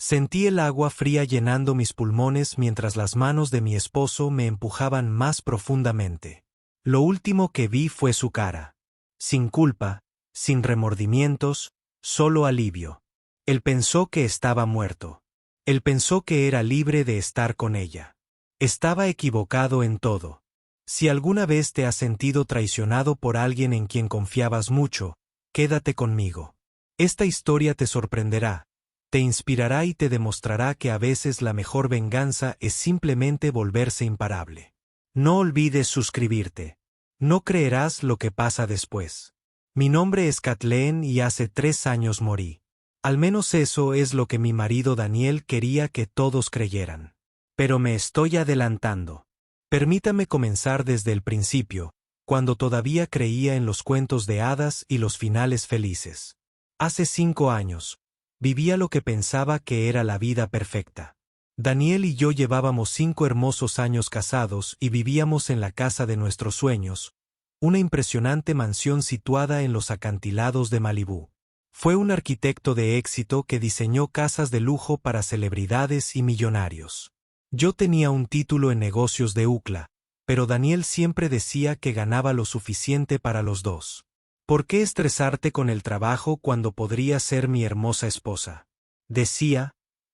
Sentí el agua fría llenando mis pulmones mientras las manos de mi esposo me empujaban más profundamente. Lo último que vi fue su cara. Sin culpa, sin remordimientos, solo alivio. Él pensó que estaba muerto. Él pensó que era libre de estar con ella. Estaba equivocado en todo. Si alguna vez te has sentido traicionado por alguien en quien confiabas mucho, quédate conmigo. Esta historia te sorprenderá, te inspirará y te demostrará que a veces la mejor venganza es simplemente volverse imparable. No olvides suscribirte. No creerás lo que pasa después. Mi nombre es Kathleen y hace 3 años morí. Al menos eso es lo que mi marido Daniel quería que todos creyeran. Pero me estoy adelantando. Permítame comenzar desde el principio, cuando todavía creía en los cuentos de hadas y los finales felices. Hace 5 años, vivía lo que pensaba que era la vida perfecta. Daniel y yo llevábamos 5 hermosos años casados y vivíamos en la casa de nuestros sueños, una impresionante mansión situada en los acantilados de Malibú. Fue un arquitecto de éxito que diseñó casas de lujo para celebridades y millonarios. Yo tenía un título en negocios de UCLA, pero Daniel siempre decía que ganaba lo suficiente para los dos. ¿Por qué estresarte con el trabajo cuando podría ser mi hermosa esposa?, decía,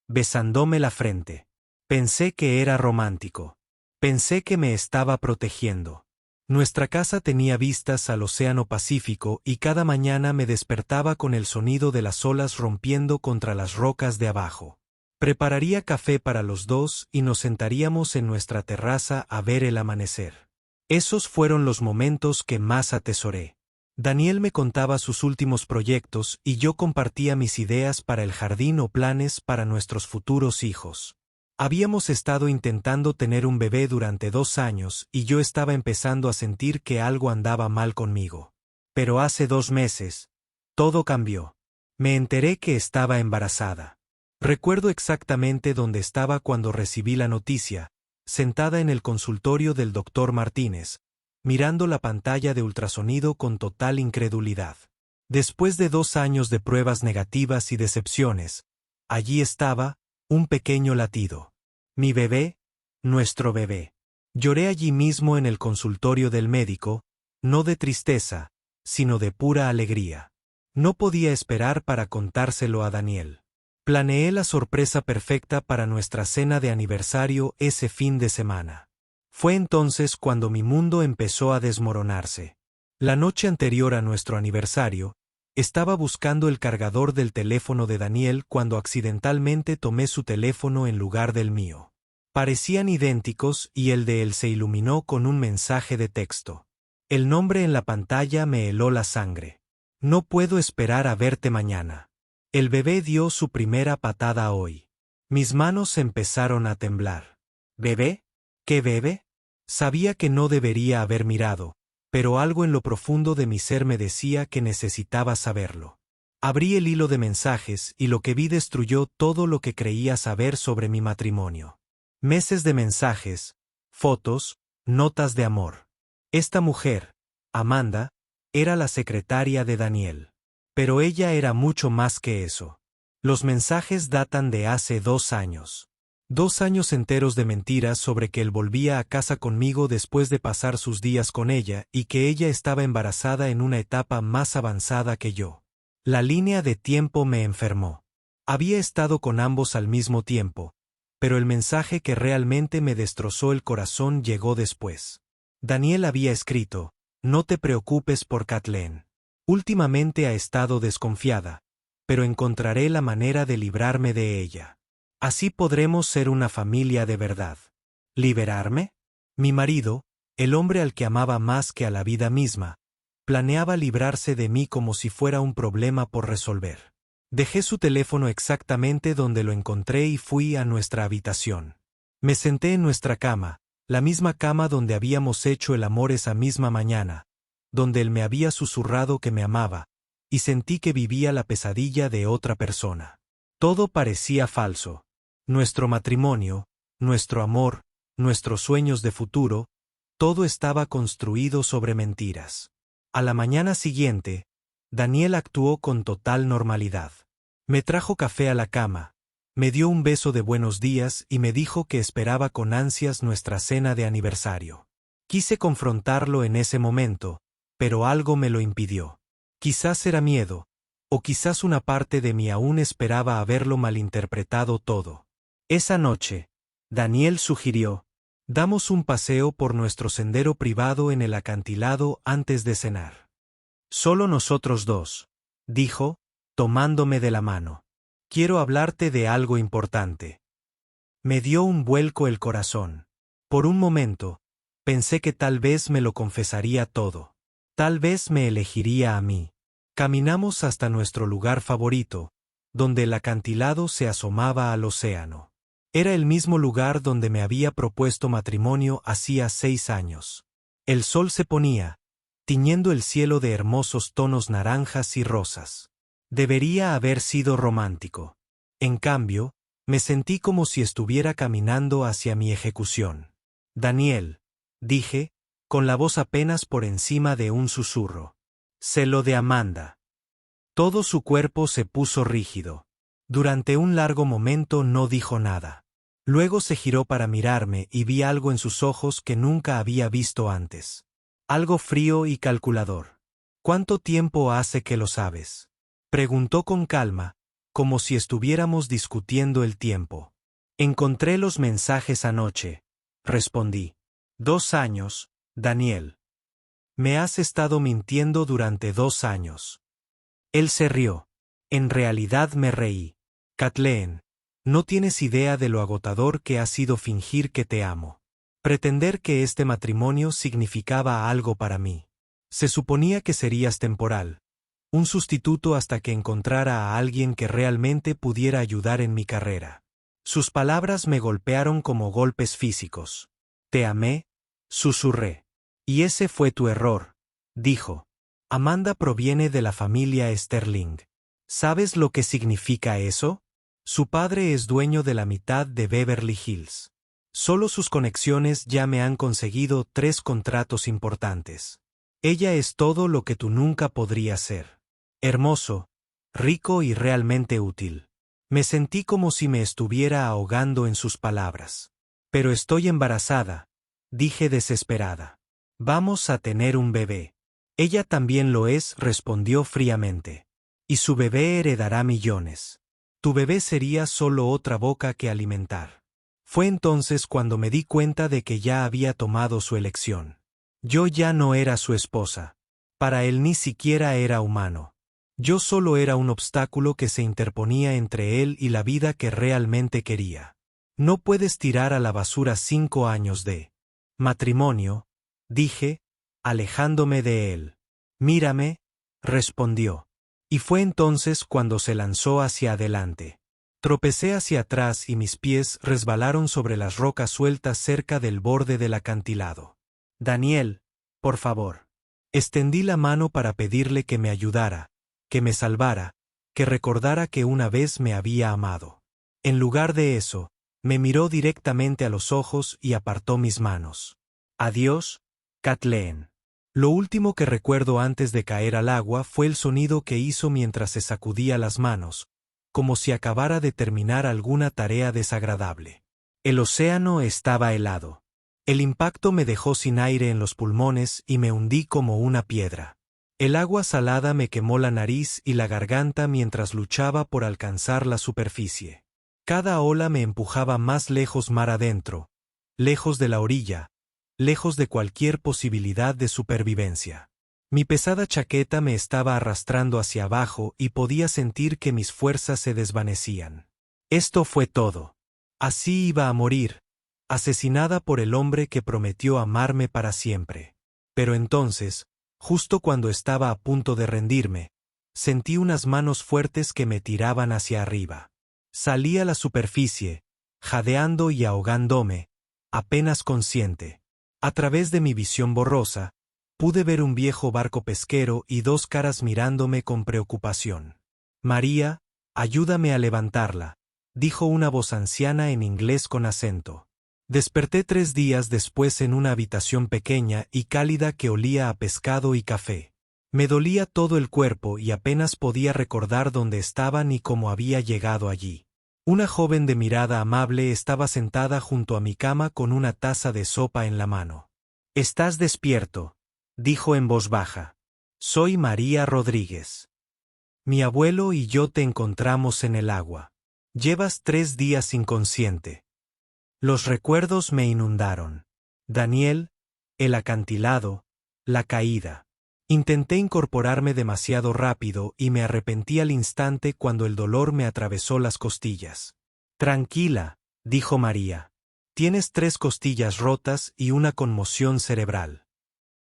besándome la frente. Pensé que era romántico. Pensé que me estaba protegiendo. Nuestra casa tenía vistas al Océano Pacífico y cada mañana me despertaba con el sonido de las olas rompiendo contra las rocas de abajo. Prepararía café para los dos y nos sentaríamos en nuestra terraza a ver el amanecer. Esos fueron los momentos que más atesoré. Daniel me contaba sus últimos proyectos y yo compartía mis ideas para el jardín o planes para nuestros futuros hijos. Habíamos estado intentando tener un bebé durante 2 años y yo estaba empezando a sentir que algo andaba mal conmigo. Pero hace 2 meses, todo cambió. Me enteré que estaba embarazada. Recuerdo exactamente dónde estaba cuando recibí la noticia, sentada en el consultorio del doctor Martínez, mirando la pantalla de ultrasonido con total incredulidad. Después de 2 años de pruebas negativas y decepciones, allí estaba, un pequeño latido. Mi bebé, nuestro bebé. Lloré allí mismo en el consultorio del médico, no de tristeza, sino de pura alegría. No podía esperar para contárselo a Daniel. Planeé la sorpresa perfecta para nuestra cena de aniversario ese fin de semana. Fue entonces cuando mi mundo empezó a desmoronarse. La noche anterior a nuestro aniversario, estaba buscando el cargador del teléfono de Daniel cuando accidentalmente tomé su teléfono en lugar del mío. Parecían idénticos y el de él se iluminó con un mensaje de texto. El nombre en la pantalla me heló la sangre. No puedo esperar a verte mañana. El bebé dio su primera patada hoy. Mis manos empezaron a temblar. ¿Bebé? ¿Qué bebé? Sabía que no debería haber mirado, pero algo en lo profundo de mi ser me decía que necesitaba saberlo. Abrí el hilo de mensajes y lo que vi destruyó todo lo que creía saber sobre mi matrimonio. Meses de mensajes, fotos, notas de amor. Esta mujer, Amanda, era la secretaria de Daniel. Pero ella era mucho más que eso. Los mensajes datan de hace 2 años. 2 años enteros de mentiras sobre que él volvía a casa conmigo después de pasar sus días con ella y que ella estaba embarazada en una etapa más avanzada que yo. La línea de tiempo me enfermó. Había estado con ambos al mismo tiempo, pero el mensaje que realmente me destrozó el corazón llegó después. Daniel había escrito: no te preocupes por Kathleen. Últimamente ha estado desconfiada, pero encontraré la manera de librarme de ella. Así podremos ser una familia de verdad. ¿Liberarme? Mi marido, el hombre al que amaba más que a la vida misma, planeaba librarse de mí como si fuera un problema por resolver. Dejé su teléfono exactamente donde lo encontré y fui a nuestra habitación. Me senté en nuestra cama, la misma cama donde habíamos hecho el amor esa misma mañana, donde él me había susurrado que me amaba, y sentí que vivía la pesadilla de otra persona. Todo parecía falso. Nuestro matrimonio, nuestro amor, nuestros sueños de futuro, todo estaba construido sobre mentiras. A la mañana siguiente, Daniel actuó con total normalidad. Me trajo café a la cama, Me dio un beso de buenos días y me dijo que esperaba con ansias nuestra cena de aniversario. Quise confrontarlo en ese momento, pero algo me lo impidió. Quizás era miedo, o quizás una parte de mí aún esperaba haberlo malinterpretado todo. Esa noche, Daniel sugirió: damos un paseo por nuestro sendero privado en el acantilado antes de cenar. Solo nosotros dos, dijo, tomándome de la mano. Quiero hablarte de algo importante. Me dio un vuelco el corazón. Por un momento, pensé que tal vez me lo confesaría todo. Tal vez me elegiría a mí. Caminamos hasta nuestro lugar favorito, donde el acantilado se asomaba al océano. Era el mismo lugar donde me había propuesto matrimonio hacía 6 años. El sol se ponía, tiñendo el cielo de hermosos tonos naranjas y rosas. Debería haber sido romántico. En cambio, me sentí como si estuviera caminando hacia mi ejecución. Daniel, dije, con la voz apenas por encima de un susurro. Sé lo de Amanda. Todo su cuerpo se puso rígido. Durante un largo momento no dijo nada. Luego se giró para mirarme y vi algo en sus ojos que nunca había visto antes. Algo frío y calculador. ¿Cuánto tiempo hace que lo sabes?, preguntó con calma, como si estuviéramos discutiendo el tiempo. Encontré los mensajes anoche, respondí. 2 años, Daniel. Me has estado mintiendo durante 2 años. Él se rió. En realidad me reí. Kathleen, no tienes idea de lo agotador que ha sido fingir que te amo. Pretender que este matrimonio significaba algo para mí. Se suponía que serías temporal. Un sustituto hasta que encontrara a alguien que realmente pudiera ayudar en mi carrera. Sus palabras me golpearon como golpes físicos. Te amé, susurré. Y ese fue tu error, dijo. Amanda proviene de la familia Sterling. ¿Sabes lo que significa eso? Su padre es dueño de la mitad de Beverly Hills. Solo sus conexiones ya me han conseguido 3 contratos importantes. Ella es todo lo que tú nunca podrías ser. Hermoso, rico y realmente útil. Me sentí como si me estuviera ahogando en sus palabras. Pero estoy embarazada, dije desesperada. Vamos a tener un bebé. Ella también lo es, respondió fríamente. Y su bebé heredará millones. Tu bebé sería solo otra boca que alimentar. Fue entonces cuando me di cuenta de que ya había tomado su elección. Yo ya no era su esposa. Para él ni siquiera era humano. Yo solo era un obstáculo que se interponía entre él y la vida que realmente quería. No puedes tirar a la basura 5 años de matrimonio, dije, alejándome de él. Mírame, respondió. Y fue entonces cuando se lanzó hacia adelante. Tropecé hacia atrás y mis pies resbalaron sobre las rocas sueltas cerca del borde del acantilado. Daniel, por favor. Extendí la mano para pedirle que me ayudara, que me salvara, que recordara que una vez me había amado. En lugar de eso, me miró directamente a los ojos y apartó mis manos. Adiós, Kathleen. Lo último que recuerdo antes de caer al agua fue el sonido que hizo mientras se sacudía las manos, como si acabara de terminar alguna tarea desagradable. El océano estaba helado. El impacto me dejó sin aire en los pulmones y me hundí como una piedra. El agua salada me quemó la nariz y la garganta mientras luchaba por alcanzar la superficie. Cada ola me empujaba más lejos mar adentro, lejos de la orilla, lejos de cualquier posibilidad de supervivencia. Mi pesada chaqueta me estaba arrastrando hacia abajo y podía sentir que mis fuerzas se desvanecían. Esto fue todo. Así iba a morir, asesinada por el hombre que prometió amarme para siempre. Pero entonces, justo cuando estaba a punto de rendirme, sentí unas manos fuertes que me tiraban hacia arriba. Salí a la superficie, jadeando y ahogándome, apenas consciente. A través de mi visión borrosa, pude ver un viejo barco pesquero y 2 caras mirándome con preocupación. María, ayúdame a levantarla, dijo una voz anciana en inglés con acento. Desperté 3 días después en una habitación pequeña y cálida que olía a pescado y café. Me dolía todo el cuerpo y apenas podía recordar dónde estaba ni cómo había llegado allí. Una joven de mirada amable estaba sentada junto a mi cama con una taza de sopa en la mano. «Estás despierto», dijo en voz baja. «Soy María Rodríguez. Mi abuelo y yo te encontramos en el agua. Llevas 3 días inconsciente». Los recuerdos me inundaron. Daniel, el acantilado, la caída. Intenté incorporarme demasiado rápido y me arrepentí al instante cuando el dolor me atravesó las costillas. «Tranquila», dijo María. «Tienes 3 costillas rotas y una conmoción cerebral.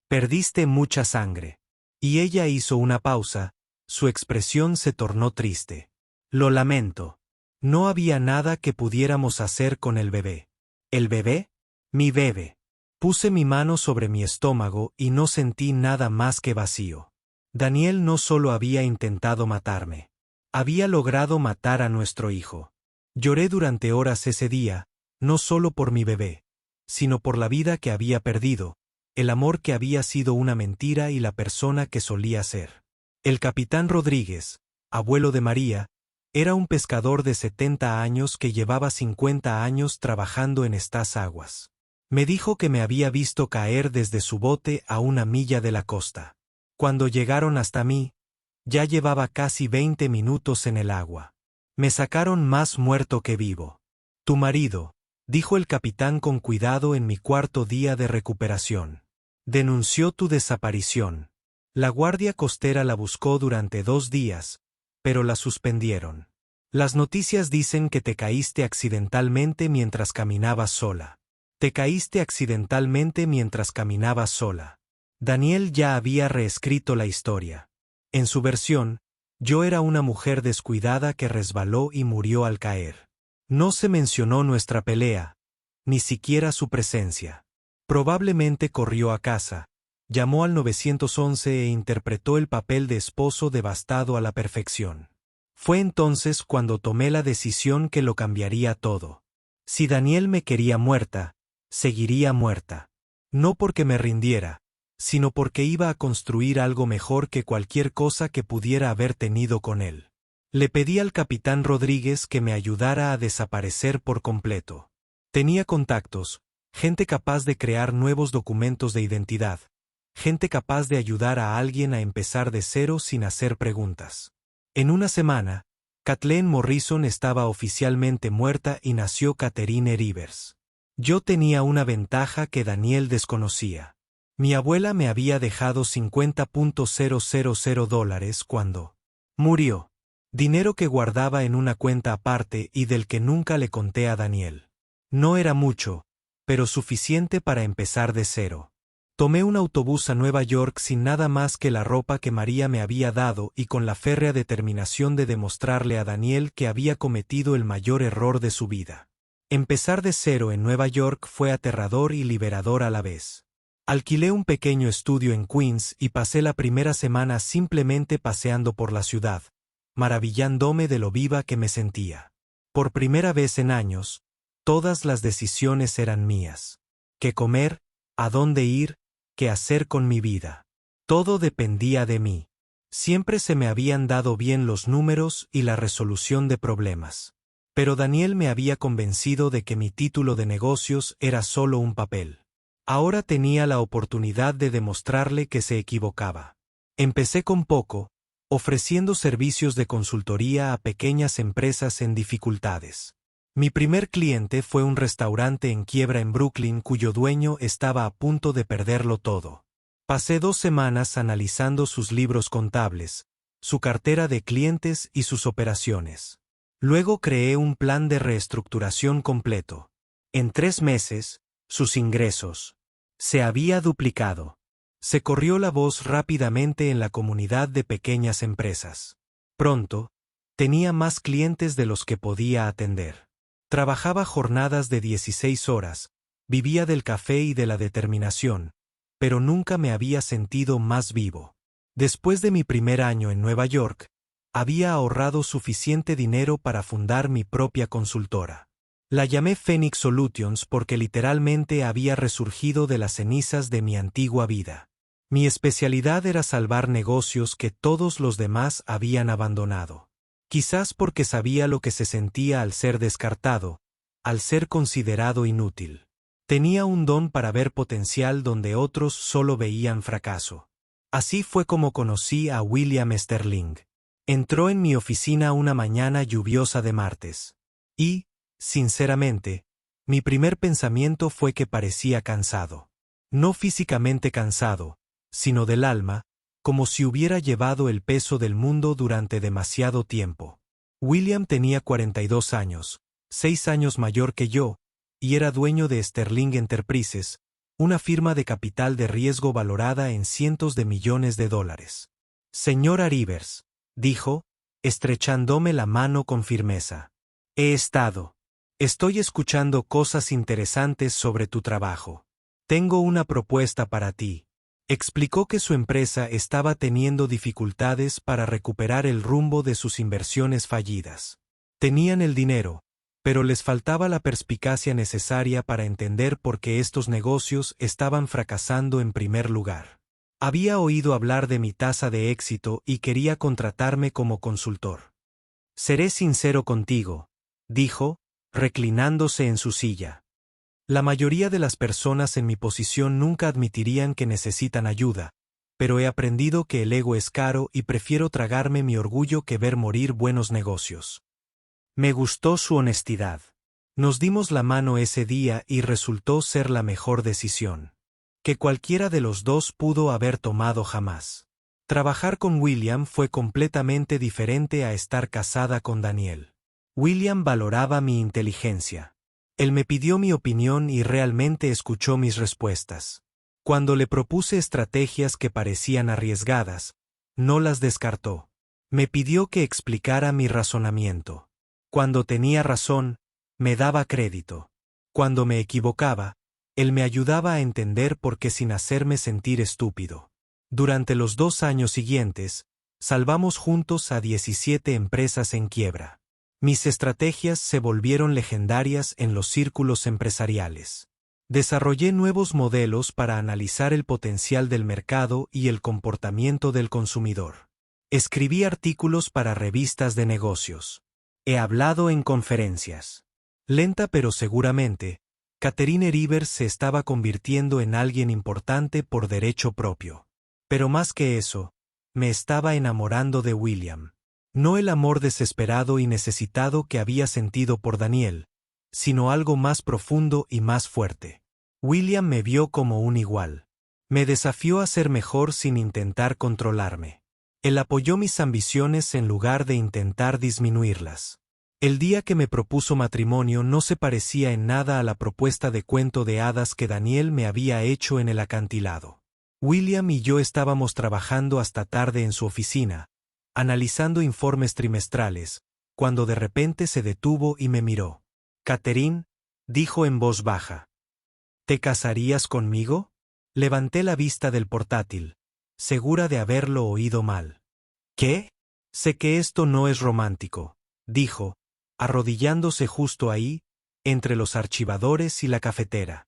Perdiste mucha sangre». Y ella hizo una pausa, su expresión se tornó triste. «Lo lamento. No había nada que pudiéramos hacer con el bebé». «¿El bebé?» «Mi bebé». Puse mi mano sobre mi estómago y no sentí nada más que vacío. Daniel no solo había intentado matarme. Había logrado matar a nuestro hijo. Lloré durante horas ese día, no solo por mi bebé, sino por la vida que había perdido, el amor que había sido una mentira y la persona que solía ser. El capitán Rodríguez, abuelo de María, era un pescador de 70 años que llevaba 50 años trabajando en estas aguas. Me dijo que me había visto caer desde su bote a 1 milla de la costa. Cuando llegaron hasta mí, ya llevaba casi 20 minutos en el agua. Me sacaron más muerto que vivo. «Tu marido», dijo el capitán con cuidado en mi 4.º día de recuperación. «Denunció tu desaparición. La guardia costera la buscó durante 2 días, pero la suspendieron. Las noticias dicen que te caíste accidentalmente mientras caminabas sola. Te caíste accidentalmente mientras caminabas sola». Daniel ya había reescrito la historia. En su versión, yo era una mujer descuidada que resbaló y murió al caer. No se mencionó nuestra pelea, ni siquiera su presencia. Probablemente corrió a casa, llamó al 911 e interpretó el papel de esposo devastado a la perfección. Fue entonces cuando tomé la decisión que lo cambiaría todo. Si Daniel me quería muerta, seguiría muerta. No porque me rindiera, sino porque iba a construir algo mejor que cualquier cosa que pudiera haber tenido con él. Le pedí al capitán Rodríguez que me ayudara a desaparecer por completo. Tenía contactos, gente capaz de crear nuevos documentos de identidad, gente capaz de ayudar a alguien a empezar de cero sin hacer preguntas. En una semana, Kathleen Morrison estaba oficialmente muerta y nació Catherine Rivers. Yo tenía una ventaja que Daniel desconocía. Mi abuela me había dejado $50,000 cuando murió. Dinero que guardaba en una cuenta aparte y del que nunca le conté a Daniel. No era mucho, pero suficiente para empezar de cero. Tomé un autobús a Nueva York sin nada más que la ropa que María me había dado y con la férrea determinación de demostrarle a Daniel que había cometido el mayor error de su vida. Empezar de cero en Nueva York fue aterrador y liberador a la vez. Alquilé un pequeño estudio en Queens y pasé la primera semana simplemente paseando por la ciudad, maravillándome de lo viva que me sentía. Por primera vez en años, todas las decisiones eran mías. ¿Qué comer? ¿A dónde ir? ¿Qué hacer con mi vida? Todo dependía de mí. Siempre se me habían dado bien los números y la resolución de problemas. Pero Daniel me había convencido de que mi título de negocios era solo un papel. Ahora tenía la oportunidad de demostrarle que se equivocaba. Empecé con poco, ofreciendo servicios de consultoría a pequeñas empresas en dificultades. Mi primer cliente fue un restaurante en quiebra en Brooklyn cuyo dueño estaba a punto de perderlo todo. Pasé 2 semanas analizando sus libros contables, su cartera de clientes y sus operaciones. Luego creé un plan de reestructuración completo. En 3 meses, sus ingresos se había duplicado. Se corrió la voz rápidamente en la comunidad de pequeñas empresas. Pronto, tenía más clientes de los que podía atender. Trabajaba jornadas de 16 horas, vivía del café y de la determinación, pero nunca me había sentido más vivo. Después de mi primer año en Nueva York, había ahorrado suficiente dinero para fundar mi propia consultora. La llamé Phoenix Solutions porque literalmente había resurgido de las cenizas de mi antigua vida. Mi especialidad era salvar negocios que todos los demás habían abandonado. Quizás porque sabía lo que se sentía al ser descartado, al ser considerado inútil. Tenía un don para ver potencial donde otros solo veían fracaso. Así fue como conocí a William Sterling. Entró en mi oficina una mañana lluviosa de martes. Y, sinceramente, mi primer pensamiento fue que parecía cansado. No físicamente cansado, sino del alma, como si hubiera llevado el peso del mundo durante demasiado tiempo. William tenía 42 años, 6 años mayor que yo, y era dueño de Sterling Enterprises, una firma de capital de riesgo valorada en cientos de millones de dólares. Señora Rivers, dijo, estrechándome la mano con firmeza. Estoy escuchando cosas interesantes sobre tu trabajo. Tengo una propuesta para ti. Explicó que su empresa estaba teniendo dificultades para recuperar el rumbo de sus inversiones fallidas. Tenían el dinero, pero les faltaba la perspicacia necesaria para entender por qué estos negocios estaban fracasando en primer lugar. Había oído hablar de mi tasa de éxito y quería contratarme como consultor. Seré sincero contigo, dijo, reclinándose en su silla. La mayoría de las personas en mi posición nunca admitirían que necesitan ayuda, pero he aprendido que el ego es caro y prefiero tragarme mi orgullo que ver morir buenos negocios. Me gustó su honestidad. Nos dimos la mano ese día y resultó ser la mejor decisión que cualquiera de los dos pudo haber tomado jamás. Trabajar con William fue completamente diferente a estar casada con Daniel. William valoraba mi inteligencia. Él me pidió mi opinión y realmente escuchó mis respuestas. Cuando le propuse estrategias que parecían arriesgadas, no las descartó. Me pidió que explicara mi razonamiento. Cuando tenía razón, me daba crédito. Cuando me equivocaba, él me ayudaba a entender por qué sin hacerme sentir estúpido. Durante los 2 años siguientes, salvamos juntos a 17 empresas en quiebra. Mis estrategias se volvieron legendarias en los círculos empresariales. Desarrollé nuevos modelos para analizar el potencial del mercado y el comportamiento del consumidor. Escribí artículos para revistas de negocios. He hablado en conferencias. Lenta pero seguramente, Catherine Rivers se estaba convirtiendo en alguien importante por derecho propio. Pero más que eso, me estaba enamorando de William. No el amor desesperado y necesitado que había sentido por Daniel, sino algo más profundo y más fuerte. William me vio como un igual. Me desafió a ser mejor sin intentar controlarme. Él apoyó mis ambiciones en lugar de intentar disminuirlas. El día que me propuso matrimonio no se parecía en nada a la propuesta de cuento de hadas que Daniel me había hecho en el acantilado. William y yo estábamos trabajando hasta tarde en su oficina, analizando informes trimestrales, cuando de repente se detuvo y me miró. Catherine, dijo en voz baja. ¿Te casarías conmigo? Levanté la vista del portátil, segura de haberlo oído mal. ¿Qué? Sé que esto no es romántico, dijo, arrodillándose justo ahí, entre los archivadores y la cafetera.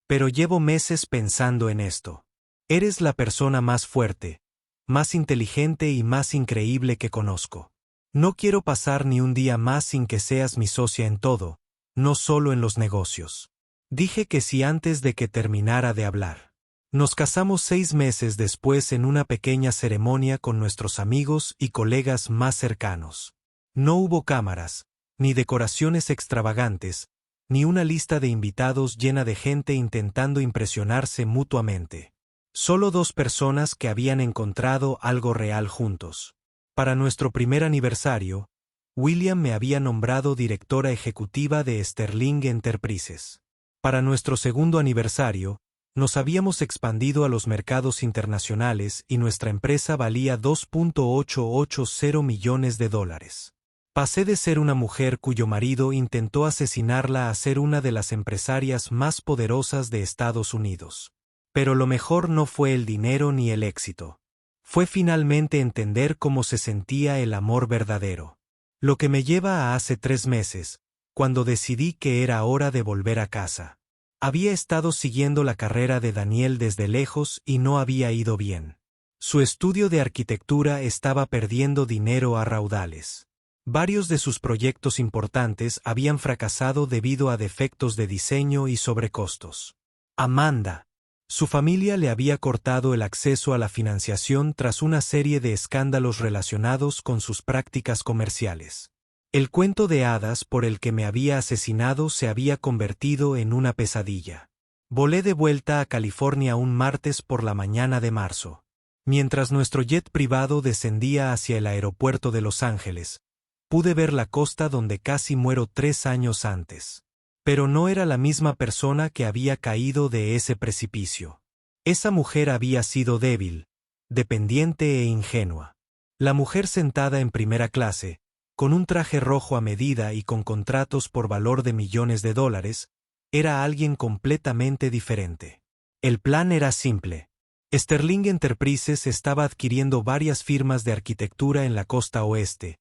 Pero llevo meses pensando en esto. Eres la persona más fuerte, más inteligente y más increíble que conozco. No quiero pasar ni un día más sin que seas mi socia en todo, no solo en los negocios. Dije que sí antes de que terminara de hablar. Nos casamos 6 meses después en una pequeña ceremonia con nuestros amigos y colegas más cercanos. No hubo cámaras, ni decoraciones extravagantes, ni una lista de invitados llena de gente intentando impresionarse mutuamente. Solo 2 personas que habían encontrado algo real juntos. Para nuestro primer aniversario, William me había nombrado directora ejecutiva de Sterling Enterprises. Para nuestro segundo aniversario, nos habíamos expandido a los mercados internacionales y nuestra empresa valía $2.880 millones. Pasé de ser una mujer cuyo marido intentó asesinarla a ser una de las empresarias más poderosas de Estados Unidos. Pero lo mejor no fue el dinero ni el éxito. Fue finalmente entender cómo se sentía el amor verdadero. Lo que me lleva a hace 3 meses, cuando decidí que era hora de volver a casa. Había estado siguiendo la carrera de Daniel desde lejos y no había ido bien. Su estudio de arquitectura estaba perdiendo dinero a raudales. Varios de sus proyectos importantes habían fracasado debido a defectos de diseño y sobrecostos. Amanda. Su familia le había cortado el acceso a la financiación tras una serie de escándalos relacionados con sus prácticas comerciales. El cuento de hadas por el que me había asesinado se había convertido en una pesadilla. Volé de vuelta a California un martes por la mañana de marzo. Mientras nuestro jet privado descendía hacia el aeropuerto de Los Ángeles, pude ver la costa donde casi muero 3 años antes. Pero no era la misma persona que había caído de ese precipicio. Esa mujer había sido débil, dependiente e ingenua. La mujer sentada en primera clase, con un traje rojo a medida y con contratos por valor de millones de dólares, era alguien completamente diferente. El plan era simple. Sterling Enterprises estaba adquiriendo varias firmas de arquitectura en la costa oeste,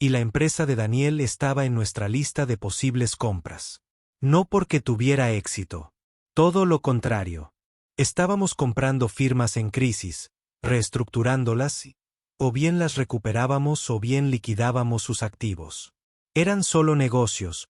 y la empresa de Daniel estaba en nuestra lista de posibles compras. No porque tuviera éxito. Todo lo contrario. Estábamos comprando firmas en crisis, reestructurándolas, o bien las recuperábamos o bien liquidábamos sus activos. Eran solo negocios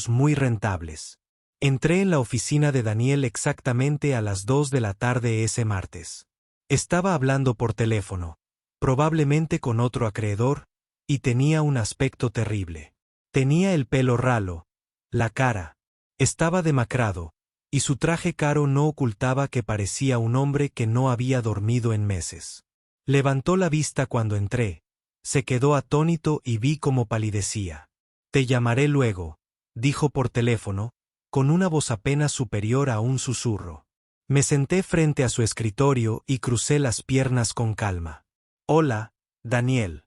muy rentables. Entré en la oficina de Daniel exactamente a las 2 de la tarde ese martes. Estaba hablando por teléfono, probablemente con otro acreedor, y tenía un aspecto terrible. Tenía el pelo ralo, la cara estaba demacrado, y su traje caro no ocultaba que parecía un hombre que no había dormido en meses. Levantó la vista cuando entré, se quedó atónito y vi cómo palidecía. «Te llamaré luego», dijo por teléfono, con una voz apenas superior a un susurro. Me senté frente a su escritorio y crucé las piernas con calma. «Hola, Daniel.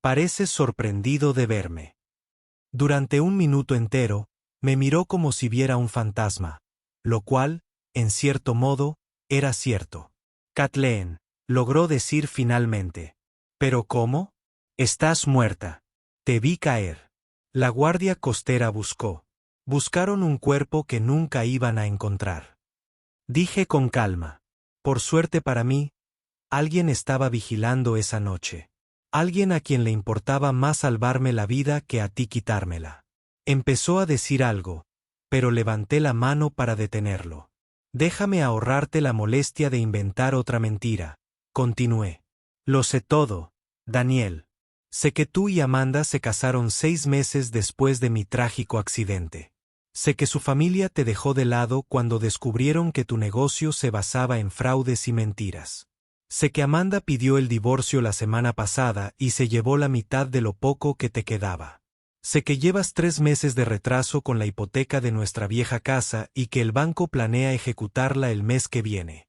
Pareces sorprendido de verme». Durante un minuto entero, me miró como si viera un fantasma, lo cual, en cierto modo, era cierto. «Kathleen», logró decir finalmente. «¿Pero cómo? Estás muerta. Te vi caer». La guardia costera buscó. Buscaron un cuerpo que nunca iban a encontrar. Dije con calma. Por suerte para mí, alguien estaba vigilando esa noche. Alguien a quien le importaba más salvarme la vida que a ti quitármela. Empezó a decir algo, pero levanté la mano para detenerlo. «Déjame ahorrarte la molestia de inventar otra mentira», continué. «Lo sé todo, Daniel. Sé que tú y Amanda se casaron 6 meses después de mi trágico accidente. Sé que su familia te dejó de lado cuando descubrieron que tu negocio se basaba en fraudes y mentiras. Sé que Amanda pidió el divorcio la semana pasada y se llevó la mitad de lo poco que te quedaba. Sé que llevas 3 meses de retraso con la hipoteca de nuestra vieja casa y que el banco planea ejecutarla el mes que viene».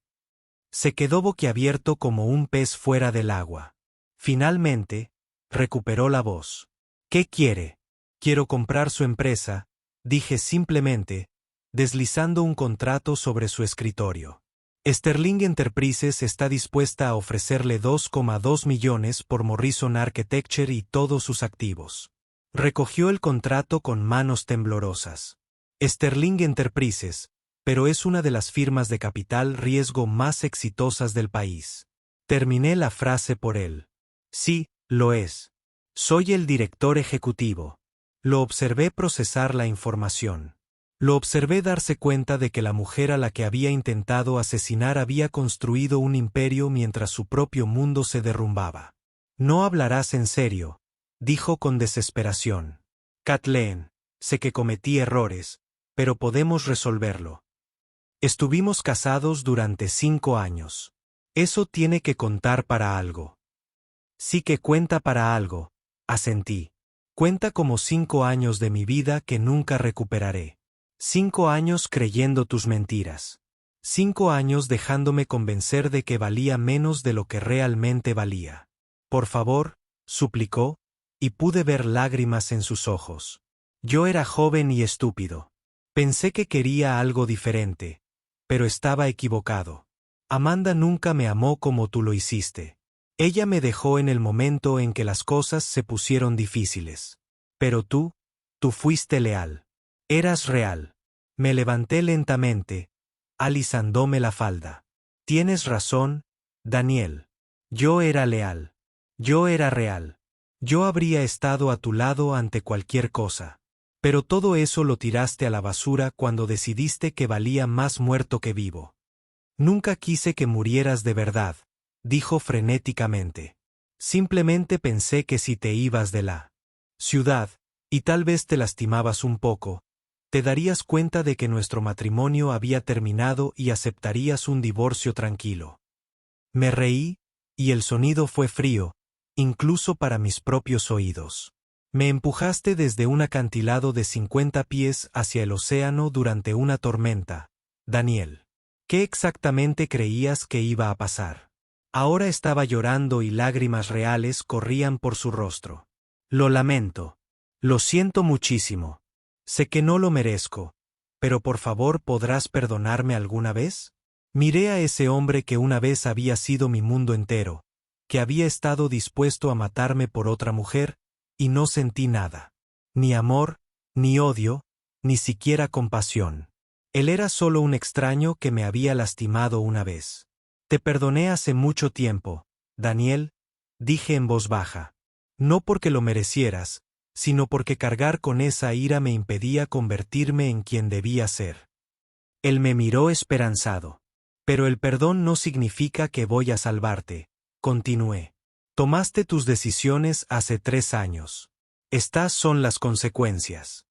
Se quedó boquiabierto como un pez fuera del agua. Finalmente, recuperó la voz. «¿Qué quiere?» «Quiero comprar su empresa», dije simplemente, deslizando un contrato sobre su escritorio. «Sterling Enterprises está dispuesta a ofrecerle 2,2 millones por Morrison Architecture y todos sus activos». Recogió el contrato con manos temblorosas. «Sterling Enterprises, pero es una de las firmas de capital riesgo más exitosas del país». Terminé la frase por él. «Sí, lo es. Soy el director ejecutivo». Lo observé procesar la información. Lo observé darse cuenta de que la mujer a la que había intentado asesinar había construido un imperio mientras su propio mundo se derrumbaba. «No hablarás en serio», dijo con desesperación. «Kathleen, sé que cometí errores, pero podemos resolverlo. Estuvimos casados durante 5 años. Eso tiene que contar para algo». «Sí que cuenta para algo», asentí. «Cuenta como 5 años de mi vida que nunca recuperaré. 5 años creyendo tus mentiras. 5 años dejándome convencer de que valía menos de lo que realmente valía. Por favor», suplicó, y pude ver lágrimas en sus ojos. Yo era joven y estúpido. Pensé que quería algo diferente, pero estaba equivocado. Amanda nunca me amó como tú lo hiciste. Ella me dejó en el momento en que las cosas se pusieron difíciles. Pero tú fuiste leal. Eras real». Me levanté lentamente, alisandóme la falda. «Tienes razón, Daniel. Yo era leal. Yo era real. Yo habría estado a tu lado ante cualquier cosa. Pero todo eso lo tiraste a la basura cuando decidiste que valía más muerto que vivo. Nunca quise que murieras de verdad, dijo frenéticamente. Simplemente pensé que si te ibas de la ciudad, y tal vez te lastimabas un poco, te darías cuenta de que nuestro matrimonio había terminado y aceptarías un divorcio tranquilo. Me reí, y el sonido fue frío, incluso para mis propios oídos. Me empujaste desde un acantilado de 50 pies hacia el océano durante una tormenta, Daniel. ¿Qué exactamente creías que iba a pasar? Ahora estaba llorando y lágrimas reales corrían por su rostro. Lo lamento. Lo siento muchísimo. Sé que no lo merezco, pero por favor ¿podrás perdonarme alguna vez? Miré a ese hombre que una vez había sido mi mundo entero, que había estado dispuesto a matarme por otra mujer, y no sentí nada. Ni amor, ni odio, ni siquiera compasión. Él era solo un extraño que me había lastimado una vez. Te perdoné hace mucho tiempo, Daniel, dije en voz baja. No porque lo merecieras, sino porque cargar con esa ira me impedía convertirme en quien debía ser. Él me miró esperanzado. Pero el perdón no significa que voy a salvarte, continué. Tomaste tus decisiones hace 3 años. Estas son las consecuencias.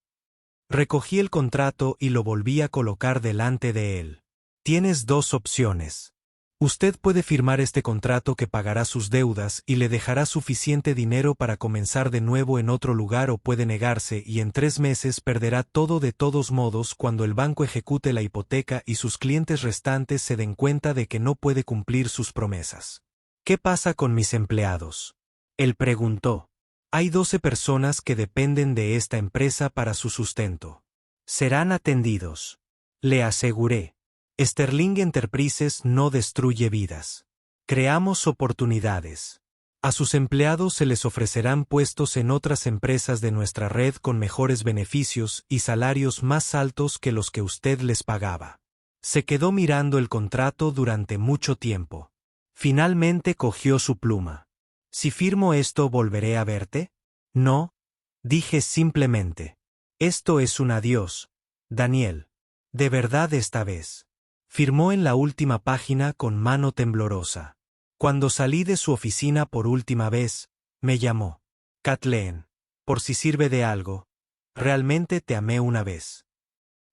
Recogí el contrato y lo volví a colocar delante de él. Tienes 2 opciones. Usted puede firmar este contrato que pagará sus deudas y le dejará suficiente dinero para comenzar de nuevo en otro lugar, o puede negarse y en 3 meses perderá todo de todos modos cuando el banco ejecute la hipoteca y sus clientes restantes se den cuenta de que no puede cumplir sus promesas. ¿Qué pasa con mis empleados? Él preguntó. Hay 12 personas que dependen de esta empresa para su sustento. Serán atendidos. Le aseguré. Sterling Enterprises no destruye vidas. Creamos oportunidades. A sus empleados se les ofrecerán puestos en otras empresas de nuestra red con mejores beneficios y salarios más altos que los que usted les pagaba. Se quedó mirando el contrato durante mucho tiempo. Finalmente cogió su pluma. Si firmo esto, ¿volveré a verte? No, dije simplemente. Esto es un adiós, Daniel. De verdad esta vez. Firmó en la última página con mano temblorosa. Cuando salí de su oficina por última vez, me llamó. Kathleen, por si sirve de algo, realmente te amé una vez.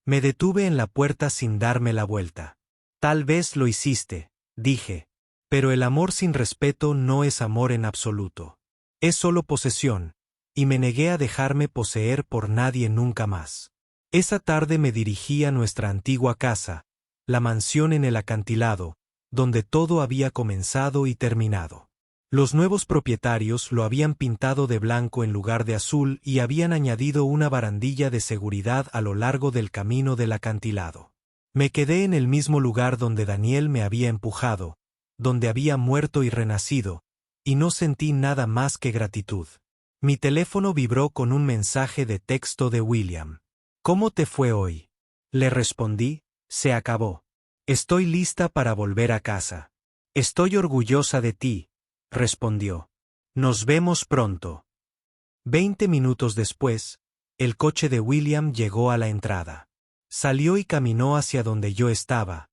Me detuve en la puerta sin darme la vuelta. Tal vez lo hiciste, dije, pero el amor sin respeto no es amor en absoluto. Es solo posesión, y me negué a dejarme poseer por nadie nunca más. Esa tarde me dirigí a nuestra antigua casa, la mansión en el acantilado, donde todo había comenzado y terminado. Los nuevos propietarios lo habían pintado de blanco en lugar de azul y habían añadido una barandilla de seguridad a lo largo del camino del acantilado. Me quedé en el mismo lugar donde Daniel me había empujado, donde había muerto y renacido, y no sentí nada más que gratitud. Mi teléfono vibró con un mensaje de texto de William. ¿Cómo te fue hoy? Le respondí. Se acabó. Estoy lista para volver a casa. Estoy orgullosa de ti, respondió. Nos vemos pronto. 20 minutos después, el coche de William llegó a la entrada. Salió y caminó hacia donde yo estaba,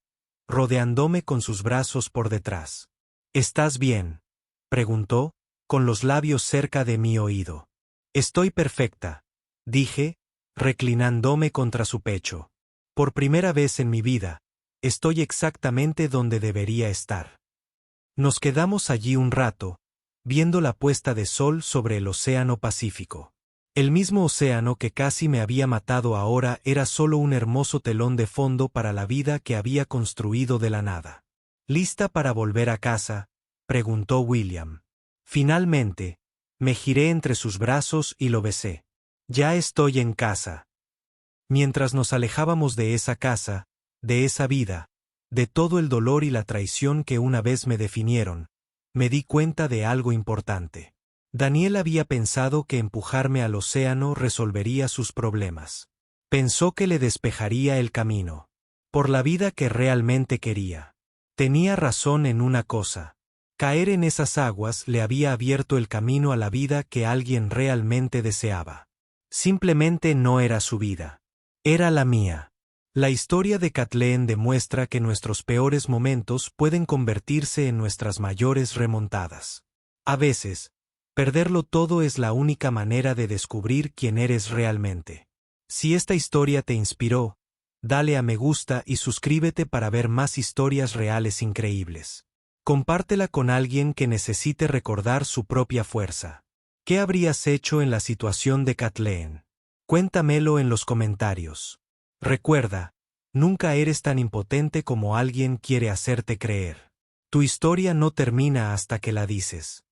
rodeándome con sus brazos por detrás. ¿Estás bien?, preguntó, con los labios cerca de mi oído. Estoy perfecta, dije, reclinándome contra su pecho. Por primera vez en mi vida, estoy exactamente donde debería estar. Nos quedamos allí un rato, viendo la puesta de sol sobre el Océano Pacífico. El mismo océano que casi me había matado ahora era solo un hermoso telón de fondo para la vida que había construido de la nada. ¿Lista para volver a casa?, preguntó William. Finalmente, me giré entre sus brazos y lo besé. Ya estoy en casa. Mientras nos alejábamos de esa casa, de esa vida, de todo el dolor y la traición que una vez me definieron, me di cuenta de algo importante. Daniel había pensado que empujarme al océano resolvería sus problemas. Pensó que le despejaría el camino por la vida que realmente quería. Tenía razón en una cosa. Caer en esas aguas le había abierto el camino a la vida que alguien realmente deseaba. Simplemente no era su vida. Era la mía. La historia de Kathleen demuestra que nuestros peores momentos pueden convertirse en nuestras mayores remontadas. A veces, perderlo todo es la única manera de descubrir quién eres realmente. Si esta historia te inspiró, dale a me gusta y suscríbete para ver más historias reales increíbles. Compártela con alguien que necesite recordar su propia fuerza. ¿Qué habrías hecho en la situación de Kathleen? Cuéntamelo en los comentarios. Recuerda, nunca eres tan impotente como alguien quiere hacerte creer. Tu historia no termina hasta que la dices.